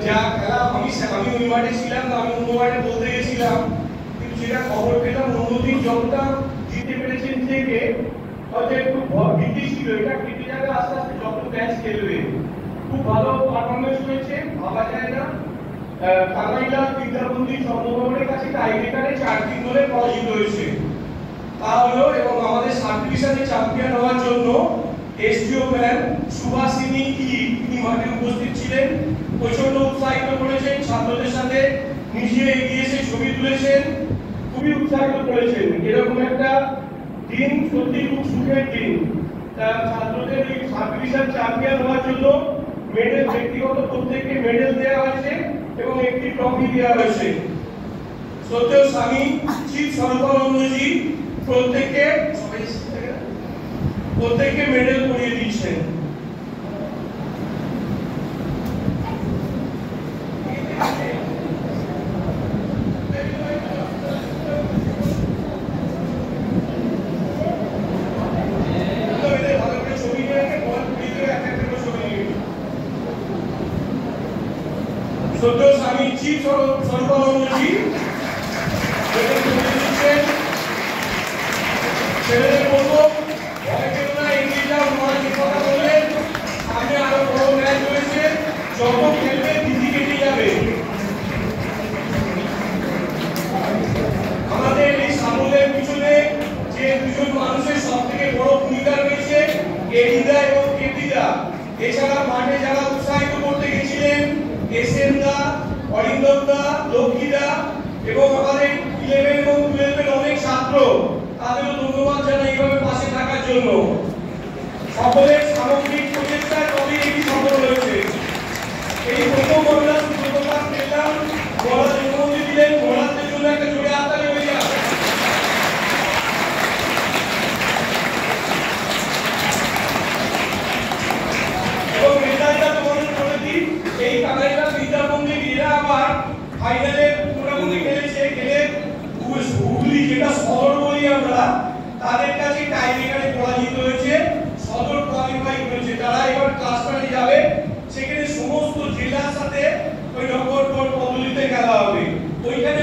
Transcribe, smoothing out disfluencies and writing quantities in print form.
যা খেলা আমি ওই মাঠে ছিলাম না, আমি অন্য মাঠে বলতে গেছিলাম, কিন্তু সেটা খবর পেলাম অন্যদিন যতটা জিততে পেরেছেন থেকে হয়তো একটু ভীতি ছিল, এটা কেটে যাবে আস্তে আস্তে যত ম্যাচ খেলবে। খুব ভালো পারফরমেন্স হয়েছে, ভাবা যায় না। কানাইলা বিদ্যাবন্ধী চন্দ্রবাবুর কাছে টাইব্রেকারে 4-3 গোলে পরাজিত হয়েছে। তা হলো, এবং আমাদের সাব ডিভিশনে চ্যাম্পিয়ন হওয়ার জন্য এসডিও ম্যাম সুভাষিনী তিনি মাঠে উপস্থিত ছিলেন, প্রচন্ড উৎসাহিত করেছেন, ছাত্রদের সাথে নিজে এগিয়ে এসে ছবি তুলেছেন, খুবই উৎসাহিত করেছেন। এরকম একটা দিন সত্যি খুব সুখের দিন। ছাত্রদের এই সাব ডিভিশন চ্যাম্পিয়ন হওয়ার জন্য মেডেল, ব্যক্তিগত প্রত্যেককে মেডেল দেওয়া হয়েছে এবং একটি ট্রফি দেওয়া হয়েছে। সত্যি স্বামী চিফ সর্বানন্দজি প্রত্যেককে মেডেল পরিয়ে দিচ্ছেন। সদ্য স্বামী চিফ সর্বানন্দজি ছেলেদের বলবো ভয় পেও না, এগিয়ে যাও, তোমার যে কথা বললেন সামনে আরো বড় ম্যাচ রয়েছে, যত খেলবে দিদি কেটে যাবে। আমাদের এই সাফল্যের পিছনে যে দুজন মানুষের সব থেকে বড় ভূমিকা রয়েছে, এডিদা এবং কেটিদা। এছাড়া মাঠে যারা উৎসাহিত করতে গেছিলেন, এসএন দা, অরিন্দম দা, লক্ষ্মীদা এবং আমাদের 11 এবং 12 এর অনেক ছাত্র, তাদেরও ধন্যবাদ জানাই এইভাবে পাশে থাকার জন্য। সকলের সামগ্রিক প্রচেষ্টায় তবেই এটি সফল হয়েছে। এই প্রথম আমরা সুযোগটা পেলাম, মহারাজ অনুমতি দিলেন, মহারাজদের জন্য একটা জোরে হাততালি হয়ে যাক। এবং মেধাইটা তো মনে করে দিই, এই কানাইলা বিদ্যাবন্ধী এরা আবার ফাইনালে মোটামুটি খেলেছে, গেলে হুগলি যেটা সদর বলি আমরা, তাদের কাছে টাইব্রেকারে পরাজিত হয়েছে, সদর কোয়ালিফাই করেছে। তারা এবার ক্লাস্টারে যাবে, সেখানে সমস্ত জেলার সাথে ওই নম্বর পদ্ধতিতে খেলা হবে। ওইখানে